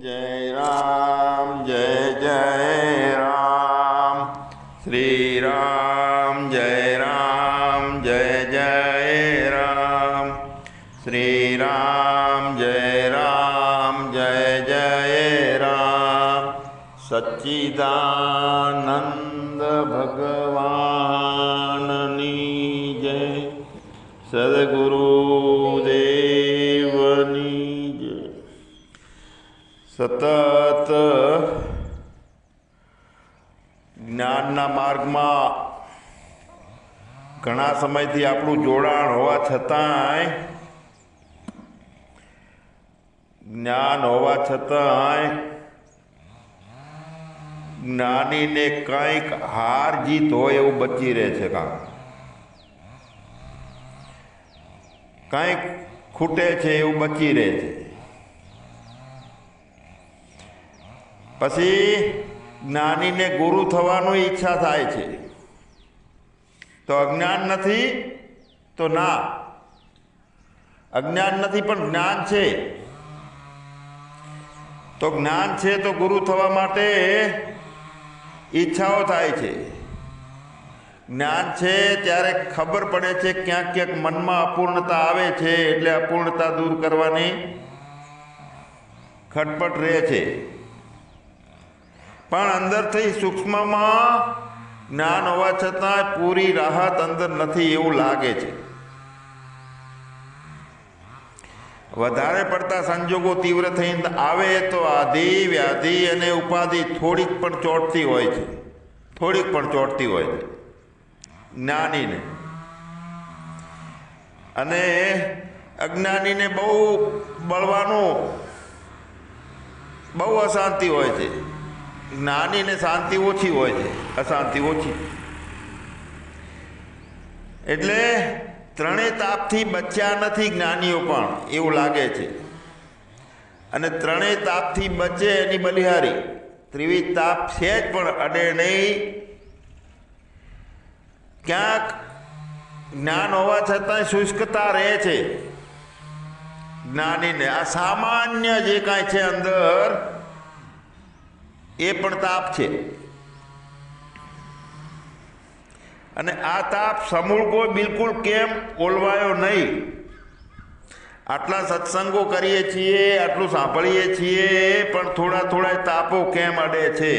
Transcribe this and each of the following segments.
जय राम जय जय राम श्री राम जय जय राम श्री राम जय जय राम सच्चिदानंद भगवाननी जय सद्गुरुदेवनी સતત જ્ઞાનના માર્ગમાં ઘણા સમયથી આપણું જોડાણ હોવા છતાંય જ્ઞાન હોવા છતાંય જ્ઞાનીને કંઈક હાર જીત હોય એવું બચી રહે છે. કંઈક ખૂટે છે એવું બચી રહે છે. પછી જ્ઞાનીને ગુરુ થવાની ઈચ્છા થાય છે. તો અજ્ઞાન નથી તો ના, અજ્ઞાન નથી પણ જ્ઞાન છે. તો જ્ઞાન છે તો ગુરુ થવા માટે ઈચ્છાઓ થાય છે. જ્ઞાન છે ત્યારે ખબર પડે છે ક્યાંક ક્યાંક મનમાં અપૂર્ણતા આવે છે, એટલે અપૂર્ણતા દૂર કરવાની ખટપટ રહે છે. પણ અંદરથી સૂક્ષ્મમાં જ્ઞાન હોવા છતાં પૂરી રાહત અંદર નથી એવું લાગે છે. વધારે પડતા સંજોગો તીવ્ર થઈને આવે તો આધિ વ્યાધિ અને ઉપાધિ થોડીક પણ ચોંટતી હોય છે, થોડીક પણ ચોંટતી હોય છે જ્ઞાનીને. અને અજ્ઞાનીને બહુ બળવાનું, બહુ અશાંતિ હોય છે. જ્ઞાનીને શાંતિ ઓછી હોય છે, અશાંતિ ઓછી. એટલે ત્રણેય તાપથી બચ્યા નથી જ્ઞાનીઓ પણ એવું લાગે છે. અને ત્રણેય તાપથી બચે એની બલિહારી. ત્રિવિધ તાપ છે જ પણ અડે નહીં. ક્યાંક જ્ઞાન હોવા છતાં શુષ્કતા રહે છે જ્ઞાનીને. આ સામાન્ય જે કાંઈ છે અંદર એ પણ તાપ છે. અને આ તાપ સમૂળગો બિલકુલ કેમ ઓલવાયો નહીં? આટલા સત્સંગો કરીએ છીએ, આટલું સાંભળીએ છીએ, પણ થોડા થોડા તાપો કેમ અડે છે?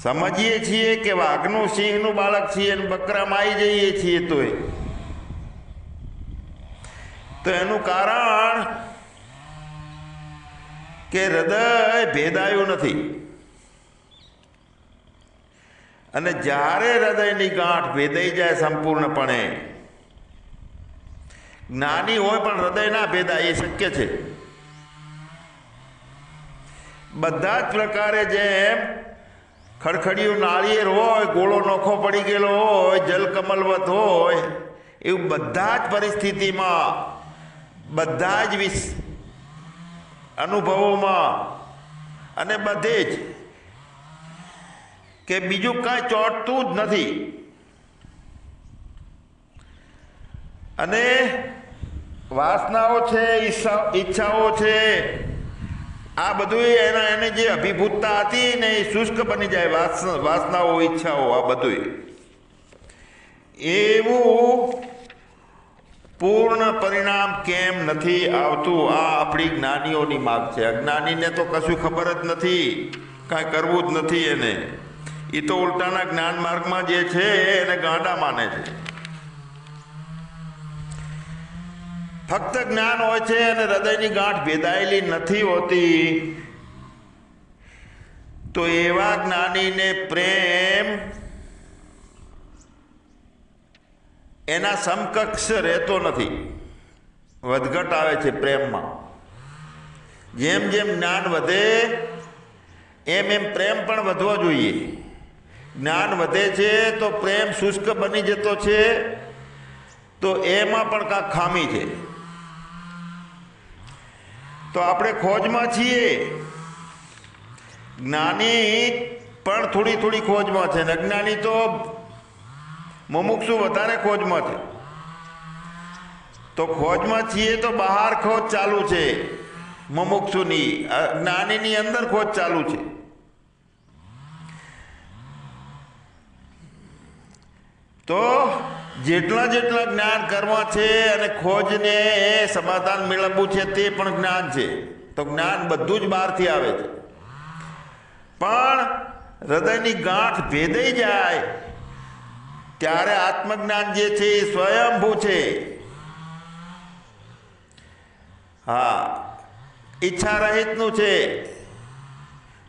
સમજીએ છીએ કે વાઘનું સિંહનું બાળક છીએ અને બકરામાં આવી જઈએ છીએ તો એનું કારણ કે હૃદય ભેદાયું નથી. અને જ્યારે હૃદયની ગાંઠ ભેદાઈ જાય સંપૂર્ણપણે, જ્ઞાની હોય પણ હૃદય ના ભેદાય એ શક્ય છે. બધા જ પ્રકારે જેમ ખડખડિયું નાળિયેર હોય, ગોળો નોખો પડી ગયેલો હોય, જલકમલવત હોય, એવું બધા જ પરિસ્થિતિમાં, બધા જ અનુભવોમાં અને બધે જ કે બીજું કાંઈ ચોંટતું જ નથી. અને વાસનાઓ છે, ઈચ્છાઓ છે, આ બધું એને જે અભિભૂતતા હતી ને એ શુષ્ક બની જાય. વાસનાઓ, ઈચ્છાઓ, આ બધું એવું પૂર્ણ પરિણામ કેમ નથી આવતું? આ આપણી જ્ઞાનીઓની માગ છે. અજ્ઞાનીને તો કશું ખબર જ નથી, કાંઈ કરવું જ નથી એને. એ તો ઉલટાના જ્ઞાન માર્ગમાં જે છે એને ગાંડા માને છે. ફક્ત જ્ઞાન હોય છે અને હૃદયની ગાંઠ ભેદાયેલી નથી હોતી. તો એવા જ્ઞાનીને પ્રેમ એના સમકક્ષ રહેતો નથી, વધઘટ આવે છે પ્રેમમાં. જેમ જેમ જ્ઞાન વધે એમ એમ પ્રેમ પણ વધવો જોઈએ. જ્ઞાન વધે છે તો પ્રેમ શુષ્ક બની જતો છે, તો એમાં પણ કાંઈક ખામી છે. તો આપણે ખોજમાં છીએ. જ્ઞાની પણ થોડી થોડી ખોજમાં છે, ને અજ્ઞાની તો મુમુક્ષુ વધારે ખોજમાં છે. તો ખોજમાં છીએ તો બહાર ખોજ ચાલુ છે, મુમુક્ષુની જ્ઞાનીની અંદર ખોજ ચાલુ છે. તો જેટલા જેટલા જ્ઞાન કરવા છે અને ખોજને સમાધાન મેળવવું છે તે પણ જ્ઞાન છે. તો જ્ઞાન બધું જ બહારથી આવે છે, પણ હૃદયની ગાંઠ ભેદાઈ જાય ત્યારે આત્મજ્ઞાન જે છે એ સ્વયંભૂ છે. હા, ઈચ્છા રહિતનું છે.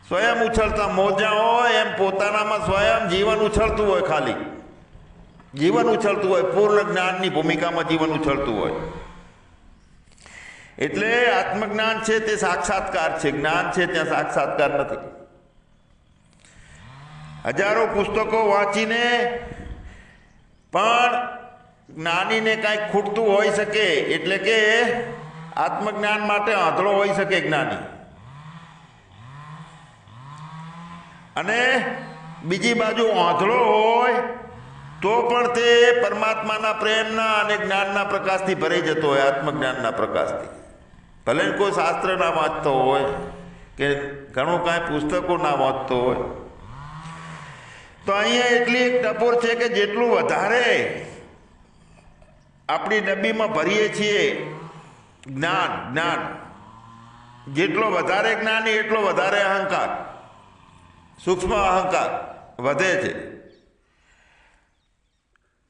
સ્વયં ઉછળતા મોજા હોય એમ પોતાનામાં સ્વયં જીવન ઉછળતું હોય, ખાલી જીવન ઉછળતું હોય, પૂર્ણ જ્ઞાનની ભૂમિકામાં જીવન ઉછળતું હોય. એટલે આત્મજ્ઞાન છે તે સાક્ષાત્કાર છે, જ્ઞાન છે ત્યાં સાક્ષાત્કાર નથી. હજારો પુસ્તકો વાંચીને પણ જ્ઞાનીને કાંઈક ખૂટતું હોઈ શકે, એટલે કે આત્મજ્ઞાન માટે આંધળો હોઈ શકે જ્ઞાની. અને બીજી બાજુ આંધળો હોય તો પણ તે પરમાત્માના પ્રેમના અને જ્ઞાનના પ્રકાશથી ભરાઈ જતો હોય, આત્મજ્ઞાનના પ્રકાશથી. ભલે કોઈ શાસ્ત્ર ના વાંચતો હોય કે ઘણું કાંઈ પુસ્તકો ના વાંચતો હોય. તો અહીંયા એટલી એક ટપોર છે કે જેટલું વધારે આપણી ડબ્બીમાં ભરીએ છીએ જ્ઞાન, જેટલો વધારે જ્ઞાની એટલો વધારે અહંકાર, સૂક્ષ્મ અહંકાર વધે છે.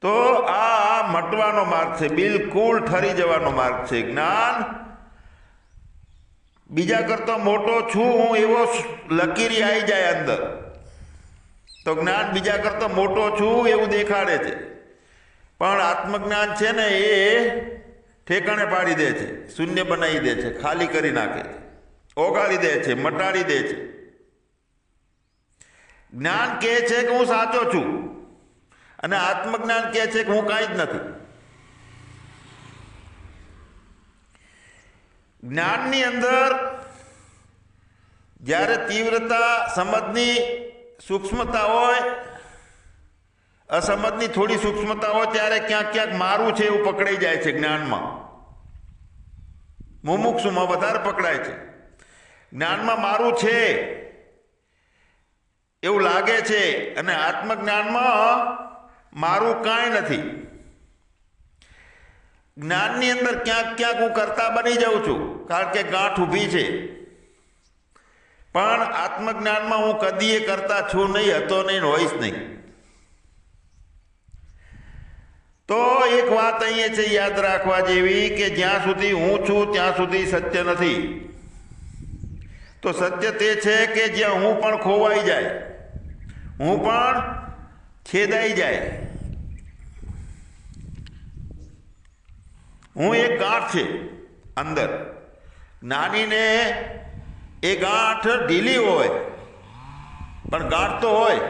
તો આ મટવાનો માર્ગ છે, બિલકુલ ઠરી જવાનો માર્ગ છે. જ્ઞાન બીજા કરતા મોટો છું હું એવો લકીરી આવી જાય અંદર, તો જ્ઞાન બીજા કરતા મોટો છું એવું દેખાડે છે. પણ આત્મજ્ઞાન છે ને એ ઠેકાણે પાડી દે છે, શૂન્ય બનાવી દે છે, ખાલી કરી નાખે છે, ઓગાળી દે છે, મટાડી દે છે. જ્ઞાન કહે છે કે હું સાચો છું અને આત્મજ્ઞાન કહે છે કે હું કાંઈ જ નથી. જ્ઞાનની અંદર જ્યારે તીવ્રતા, સમજની સૂક્ષ્મતા હોય, અસમજની થોડી સૂક્ષ્મતા હોય ત્યારે ક્યાંક ક્યાંક મારું છે એવું પકડાઈ જાય છે. જ્ઞાનમાં મુમુક્ષુમાં વધારે પકડાય છે. જ્ઞાનમાં મારું છે એવું લાગે છે અને આત્મજ્ઞાનમાં મારું કાંઈ નથી. જ્ઞાનની અંદર ક્યાંક ક્યાંક હું કરતા બની જાઉં છું કારણ કે ગાંઠ ઊભી છે, પણ આત્મજ્ઞાનમાં હું કદીએ કરતા છું નહીં, હતો નહીં, હોઈશ નહીં. તો એક વાત અહીંયા છે યાદ રાખવા જેવી કે જ્યાં સુધી હું છું ત્યાં સુધી સત્ય નથી. તો સત્ય તે છે કે જ્યાં હું પણ ખોવાઈ જાય, હું પણ છેદાઈ જાય. હું એક ગાંઠ છે અંદર. જ્ઞાનીને એ ગાંઠ ઢીલી હોય પણ ગાંઠ તો હોય,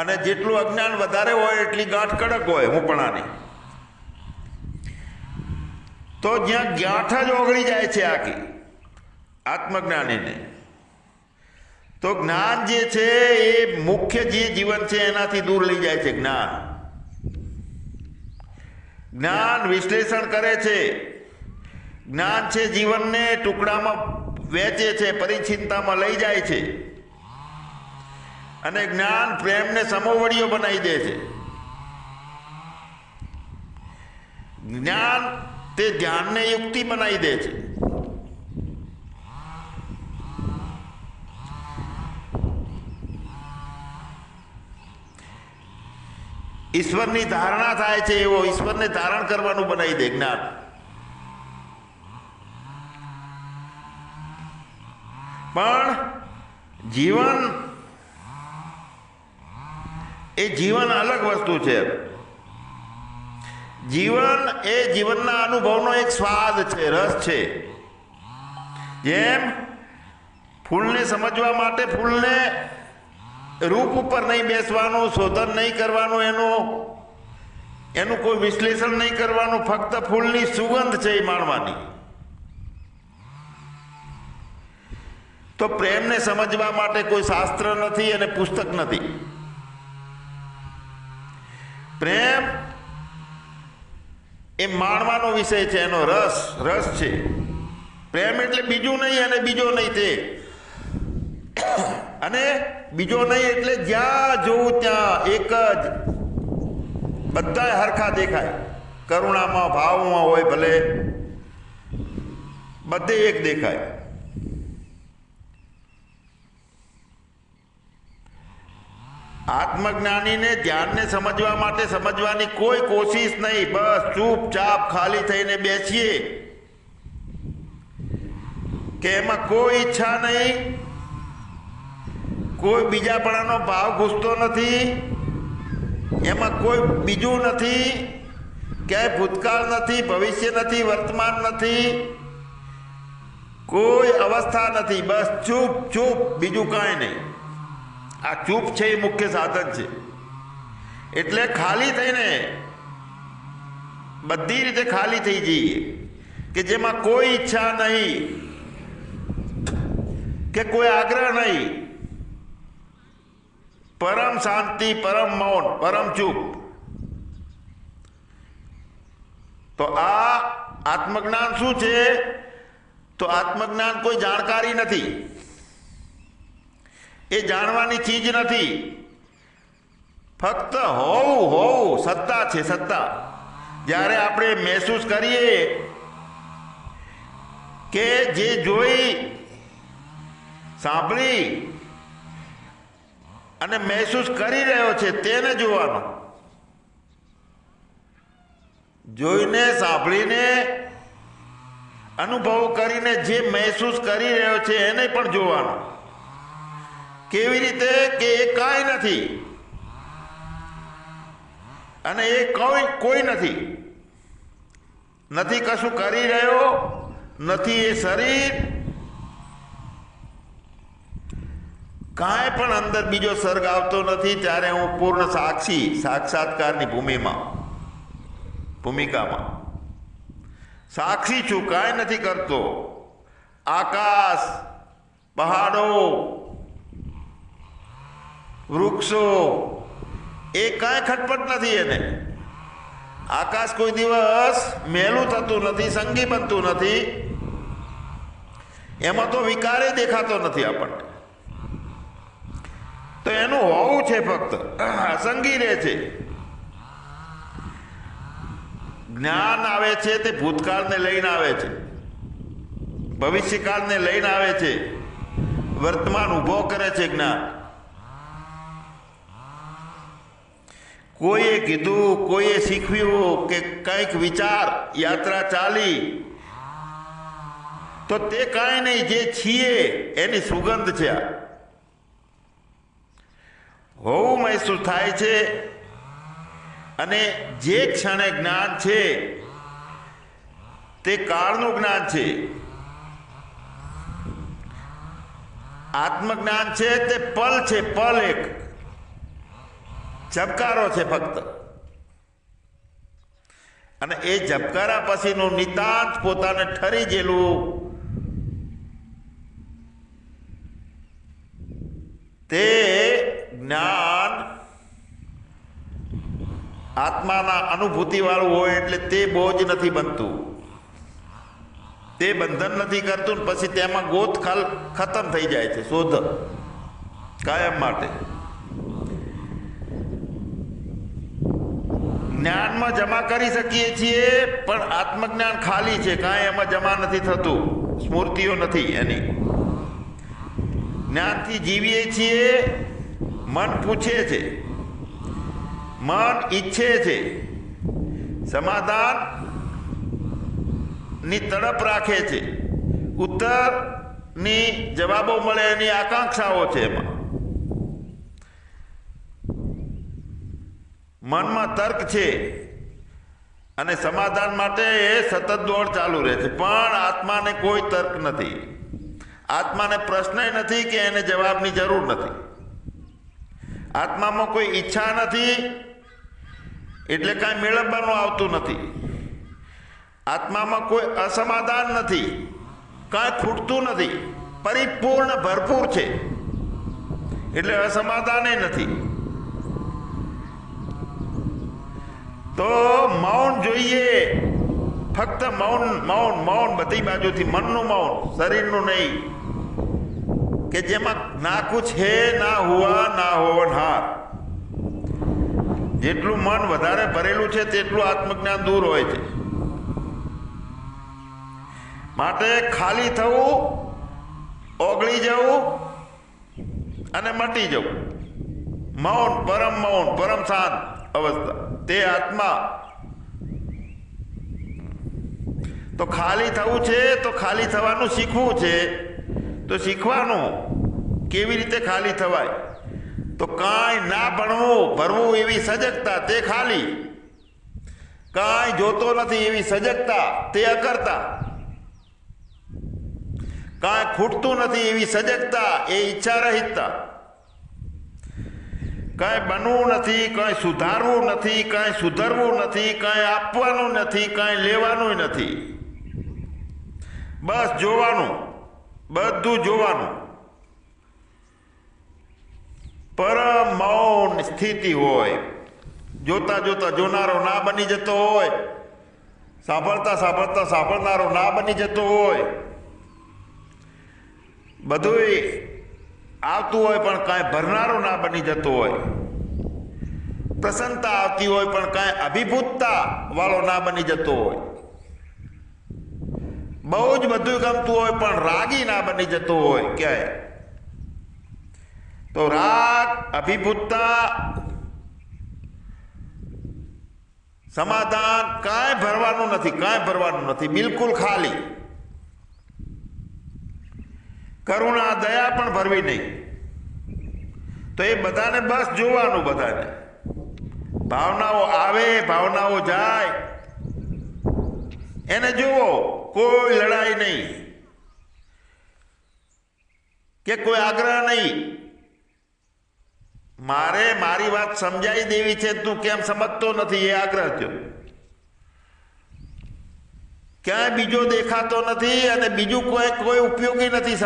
અને જેટલું અજ્ઞાન વધારે હોય એટલી ગાંઠ કડક હોય હુંપણાની. તો જ્યાં ગાંઠ જ ઓગળી જાય છે આખી આત્મજ્ઞાનીને, તો જ્ઞાન જે છે એ મુખ્ય જે જીવન છે એનાથી દૂર લઈ જાય છે. જ્ઞાન વિશ્લેષણ કરે છે, જ્ઞાન છે જીવનને ટુકડામાં વહેંચે છે, પરિચિંતામાં લઈ જાય છે, અને જ્ઞાન પ્રેમને સમોવડીઓ બનાવી દે છે. જ્ઞાન તે ધ્યાનને યુક્તિ બનાવી દે છે. ઈશ્વરની ધારણા થાય છે એવો ઈશ્વરને ધારણ કરવાનું બનાવી દે જ્ઞાન. પણ જીવન એ જીવન અલગ વસ્તુ છે. જીવન એ જીવનના અનુભવનો એક સ્વાદ છે, રસ છે. જેમ ફૂલને સમજવા માટે ફૂલને રૂપ ઉપર નહીં બેસવાનું, શોધન નહીં કરવાનું, એનું કોઈ વિશ્લેષણ નહીં કરવાનું, ફક્ત ફૂલની સુગંધ છે એ માણવાની. તો પ્રેમને સમજવા માટે કોઈ શાસ્ત્ર નથી અને પુસ્તક નથી. એ માણવાનો વિષય છે, એનો રસ છે. પ્રેમ એટલે બીજું નહીં અને બીજો નહીં તે, અને બીજો નહીં એટલે જ્યાં જોવું ત્યાં એક જ, બધા હરખા દેખાય. કરુણામાં ભાવમાં હોય ભલે, બધે એક દેખાય. આત્મજ્ઞાનીને ધ્યાનને સમજવા માટે સમજવાની કોઈ કોશિશ નહીં. બસ ચૂપચાપ ખાલી થઈને બેસીએ કે એમાં કોઈ ઈચ્છા નહીં, કોઈ બીજાપણાનો ભાવ ઘૂસતો નથી, એમાં કોઈ બીજું નથી, ક્યાંય ભૂતકાળ નથી, ભવિષ્ય નથી, વર્તમાન નથી, કોઈ અવસ્થા નથી. બસ ચૂપ, બીજું કાંઈ નહીં. આ ચૂપ છે એ મુખ્ય સાધન છે. એટલે ખાલી થઈને બધી રીતે ખાલી થઈ જઈએ કે જેમાં કોઈ ઈચ્છા નહીં કે કોઈ આગ્રહ નહીં. પરમ શાંતિ, પરમ મૌન, પરમ ચૂપ. તો આ આત્મજ્ઞાન શું છે? તો આત્મજ્ઞાન કોઈ જાણકારી નથી, એ જાણવાની ચીજ નથી. ફક્ત હોવું સત્તા છે, સત્તા. જ્યારે આપણે મહેસૂસ કરીએ કે જે જોઈ, સાંભળી અને મહેસૂસ કરી રહ્યો છે તેને જોવાનો. જોઈને, સાંભળીને, અનુભવ કરીને જે મહેસૂસ કરી રહ્યો છે એને પણ જોવાનો. કેવી રીતે? કે એ કાંઈ નથી અને એ કોઈ નથી કશું કરી રહ્યો નથી. એ શરીર કાંઈ પણ અંદર બીજો સર્ગ આવતો નથી. ત્યારે હું પૂર્ણ સાક્ષી, સાક્ષાત્કારની ભૂમિકામાં સાક્ષી છું. કાંઈ નથી કરતો. આકાશ, પહાડો, વૃક્ષો, એ કાંઈ ખટપટ નથી એને. આકાશ કોઈ દિવસ મેલું થતું નથી, સંગી બનતું નથી. એમાં તો વિકારે દેખાતો નથી આપણને. તો એનું હોવું છે, ફક્ત અસંગી રહે છે. જ્ઞાન આવે છે તે ભૂતકાળને લઈને આવે છે, ભવિષ્યકાળને લઈને આવે છે, વર્તમાન ઊભો કરે છે જ્ઞાન. કોઈએ કીધું, કોઈએ શીખવ્યું કે કંઈક વિચાર, યાત્રા ચાલી, તો તે કાંઈ નહીં, જે છીએ એની સુગંધ છે. આ હોવું મહેસૂસ થાય છે. અને જે ક્ષણે જ્ઞાન છે તે કાળનું જ્ઞાન છે. આત્મજ્ઞાન છે તે પલ છે, પલ એક ઝબકારો છે ફક્ત. અને એ ઝબકારા પછીનું નિતાંત પોતાને ઠરી ગયેલું તે જ્ઞાન આત્માના અનુભૂતિ વાળું હોય એટલે તે બોજ નથી બનતું, તે બંધન નથી કરતું. પછી તેમાં ગોત ખતમ થઈ જાય છે, શોધ કાયમ માટે. જ્ઞાનમાં જમા કરી શકીએ છીએ, પણ આત્મજ્ઞાન ખાલી છે, કાંઈ એમાં જમા નથી થતું, સ્મૃતિઓ નથી એની. જ્ઞાનથી જીવીએ છીએ. મન પૂછે છે, મન ઈચ્છે છે, સમાધાન ની તડપ રાખે છે, ઉત્તરની જવાબો મળે એની આકાંક્ષાઓ છે. એમાં મનમાં તર્ક છે અને સમાધાન માટે એ સતત દોડ ચાલુ રહે છે. પણ આત્માને કોઈ તર્ક નથી, આત્માને પ્રશ્ન નથી કે એને જવાબની જરૂર નથી. આત્મામાં કોઈ ઈચ્છા નથી એટલે કાંઈ મેળવવાનું આવતું નથી. આત્મામાં કોઈ અસમાધાન નથી, કાંઈ ખૂટતું નથી, પરિપૂર્ણ ભરપૂર છે એટલે અસમાધાન નથી. તો મૌન જોઈએ, ફક્ત મૌન મૌન મૌન, બધી બાજુથી મનનું મૌન, શરીરનું નહીં, કે જેમાં ના કુછ હે ના હુઆ ના હોવનહાર. જેટલું મન વધારે ભરેલું છે તેટલું આત્મજ્ઞાન દૂર હોય છે. માટે ખાલી થવું, ઓગળી જવું અને મટી જવું, મૌન, પરમ શાંત અવસ્થા, તે આત્મા. તો ખાલી થવું છે તો ખાલી થવાનું શીખવું છે. તો શીખવાનું કેવી રીતે ખાલી થવાય? તો કાંઈ ના ભરવું એવી સજગતા, તે ખાલી. કાંઈ જોતો નથી એવી સજગતા, તે અકર્તા. કાંઈ ખૂટતું નથી એવી સજગતા, એ ઈચ્છા રહિતતા. કાંઈ બનવું નથી, કાંઈ સુધારવું નથી, કાંઈ સુધરવું નથી, કાંઈ આપવાનું નથી, કાંઈ લેવાનું નથી. બસ જોવાનું, બધું જોવાનું. પરમ મૌન સ્થિતિ હોય. જોતા જોતા જોનારો ના બની જતો હોય, સાંભળતા સાંભળતા સાંભળનારો ના બની જતો હોય. બધુંય આવતું હોય પણ કાંઈ ભરનારો ના બની જતો હોય. પ્રસન્નતા આવતી હોય પણ કાંઈ અભિભૂતતા વાળો ના બની જતો હોય. બહુ જ બધું ગમતું હોય પણ રાગી ના બની જતો હોય ક્યાંય. તો રાગ, અભિભૂતતા, સમાધાન કાંઈ ભરવાનું નથી, કાંઈ ભરવાનું નથી, બિલકુલ ખાલી. કરુણા, દયા પણ ભરવી નહીં. તો એ બધાને બસ જોવાનું, બધાને ભાવનાઓ આવે, ભાવનાઓ જાય, એને જુઓ. કોઈ લડાઈ નહીં કે કોઈ આગ્રહ નહીં. મારે મારી વાત સમજાઈ દેવી છે, તું કેમ સમજતો નથી, એ આગ્રહ થયો. ક્યાંય બીજો દેખાતો નથી અને બીજું કોઈ ઉપયોગી નથી.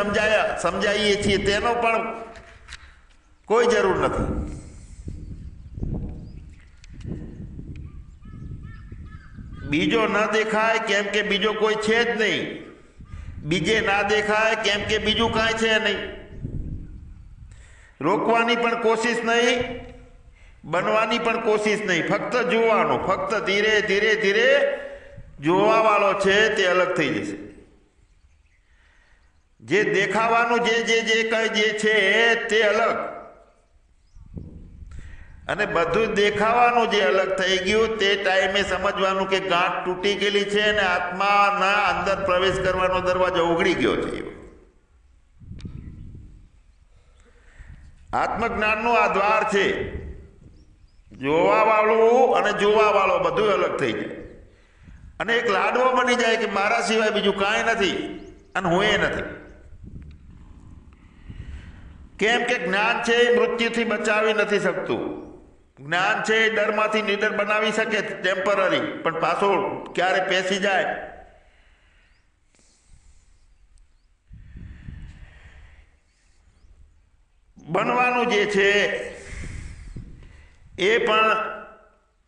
સમજાઈએ છીએ તેનો પણ કોઈ જરૂર નથી. બીજો ન દેખાય કેમ કે બીજો કોઈ છે જ નહીં. બીજે ના દેખાય કેમ કે બીજું કાંઈ છે નહીં. રોકવાની પણ કોશિશ નહીં, બનવાની પણ કોશિશ નહીં. ફક્ત જોવાનું, ફક્ત ધીરે ધીરે ધીરે જોવા વાળો છે તે અલગ થઈ જશે. જે દેખાવાનું જે છે તે અલગ, અને બધું દેખાવાનું જે અલગ થઈ ગયું તે ટાઈમે સમજવાનું કે ગાંઠ તૂટી ગયેલી છે અને આત્માના અંદર પ્રવેશ કરવાનો દરવાજો ઉઘડી ગયો છે. આત્મજ્ઞાનનું આ દ્વાર છે. જોવા વાળું અને જોવા વાળો બધું અલગ થઈ જાય અને એક લાડવો બની જાય કે મારા સિવાય બીજું કાંઈ નથી અને હું એ નથી. કેમ કે જ્ઞાન છે એ મૃત્યુથી બચાવી નથી શકતું. જ્ઞાન છે એ ડરમાંથી નિડર બનાવી શકે ટેમ્પરરી, પણ પાછો ક્યારે પેસી જાય. બનવાનું જે છે એ પણ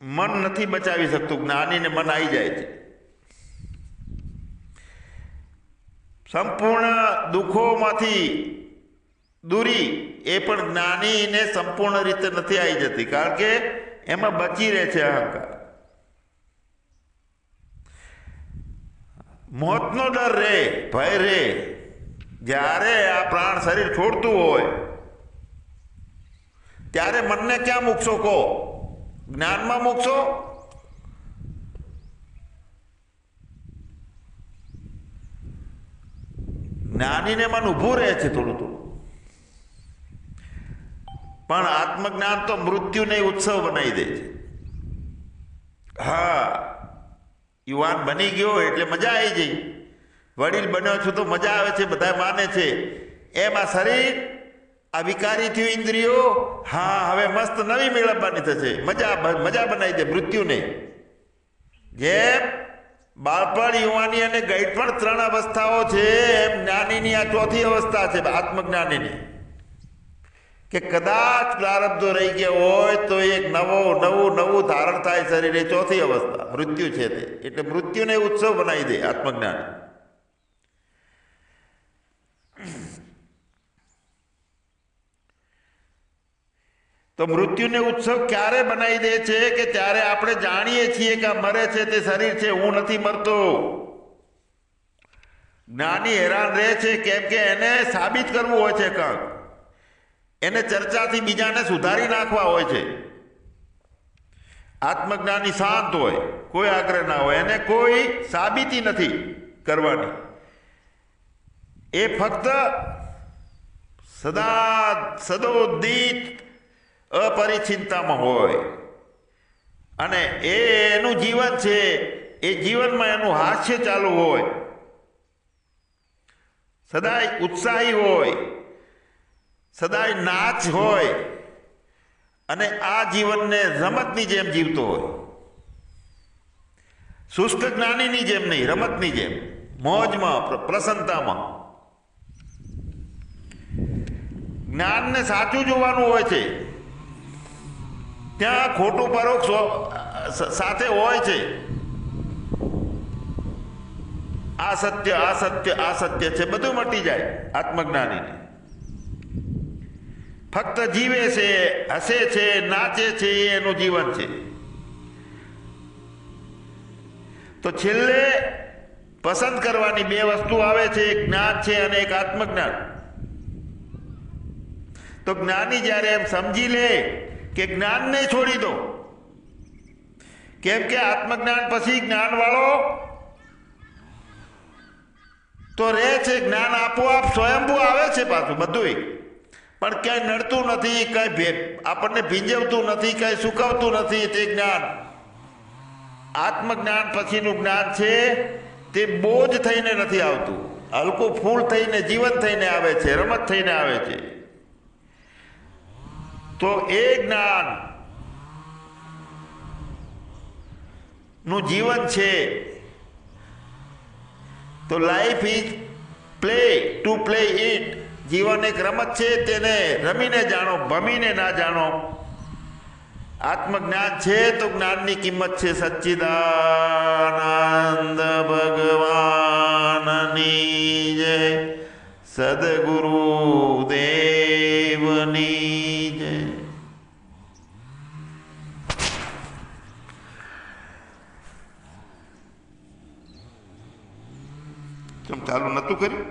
મન નથી બચાવી શકતું. જ્ઞાનીને મન આવી જાય છે. સંપૂર્ણ દુઃખોમાંથી દૂરી એ પણ જ્ઞાનીને સંપૂર્ણ રીતે નથી આવી જતી, કારણ કે એમાં બચી રહે છે અહંકાર. મોતનો ડર રે, ભય રે. જ્યારે આ પ્રાણ શરીર છોડતું હોય ત્યારે મનને ક્યાં મૂકશો કહો? જ્ઞાનમાં મૂકશો? જ્ઞાનીને મન ઊભું રહે છે થોડું થોડું, પણ આત્મજ્ઞાન તો મૃત્યુને ઉત્સવ બનાવી દે છે. હા, યુવાન બની ગયો એટલે મજા આવી જઈ, વડીલ બન્યો છું તો મજા આવે છે, બધા માને છે. એમાં શરીર આ વિકારી થયું, ઇન્દ્રિયો, હા હવે મસ્ત નવી મેળવવાની થશે, મજા બનાવી દે મૃત્યુને. જેમ બાળપણ, યુવાની અને ગઈઠપણ 3 અવસ્થાઓ છે, એમ જ્ઞાનીની આ 4થી અવસ્થા છે આત્મજ્ઞાનીની, કે કદાચ પ્રારબ્ધો રહી ગયા હોય તો એક નવું ધારણ થાય શરીર. એ ચોથી અવસ્થા મૃત્યુ છે તે. એટલે મૃત્યુને ઉત્સવ બનાવી દે આત્મજ્ઞાન. તો મૃત્યુને ઉત્સવ ક્યારે બનાવી દે છે કે ત્યારે આપણે જાણીએ છીએ કે આ મરે છે તે શરીર છે, હું નથી મરતો. જ્ઞાની હેરાન રહે છે કેમ કે એને સાબિત કરવું હોય છે કંઈક, એને ચર્ચાથી બીજાને સુધારી નાખવા હોય છે. આત્મજ્ઞાની શાંત હોય, કોઈ આગ્રહ ના હોય, એને કોઈ સાબિતી નથી કરવાની. એ ફક્ત સદોદિત અપરિચિંતામાં હોય અને એનું જીવન છે. એ જીવનમાં એનું હાસ્ય ચાલુ હોય, સદાય ઉત્સાહી હોય, સદાય નાચ હોય અને આ જીવનને રમતની જેમ જીવતો હોય. શુષ્ક જ્ઞાનીની જેમ નહીં, રમતની જેમ, મોજમાં, પ્રસન્નતામાં. જ્ઞાનને સાચું જોવાનું હોય છે, ત્યાં ખોટું પરોક્ષ સાથે હોય છે. આ સત્ય છે, બધું મટી જાય આત્મજ્ઞાનીને. ફક્ત જીવે છે, હસે છે, નાચે છે, એનું જીવન છે. તો છેલ્લે પસંદ કરવાની બે વસ્તુ આવે છે, એક જ્ઞાન છે અને એક આત્મજ્ઞાન. તો જ્ઞાની જ્યારે એમ સમજી લે કે જ્ઞાનને છોડી દો, કેમ કે આત્મજ્ઞાન પછી જ્ઞાન વાળો તો રહે છે. જ્ઞાન આપોઆપ સ્વયંભૂ આવે છે પાછું બધું, પણ ક્યાંય નડતું નથી, કઈ આપણને ભીંજવતું નથી, કઈ સુકવતું નથી. તે જ્ઞાન, આત્મજ્ઞાન પછીનું જ્ઞાન છે તે બોજ થઈને નથી આવતું, હલકું ફૂલ થઈને, જીવન થઈને આવે છે, રમત થઈને આવે છે. તો એ જ્ઞાન નું જીવન છે. તો life is play to play it. જીવન એક રમત છે, તેને રમીને જાણો, ભમીને ના જાણો. આત્મજ્ઞાન છે તો જ્ઞાનની કિંમત છે. સચ્ચિદાનંદ ભગવાનની જય, સદગુરુ દેવની જય. ચાલુ નતું કર્યું?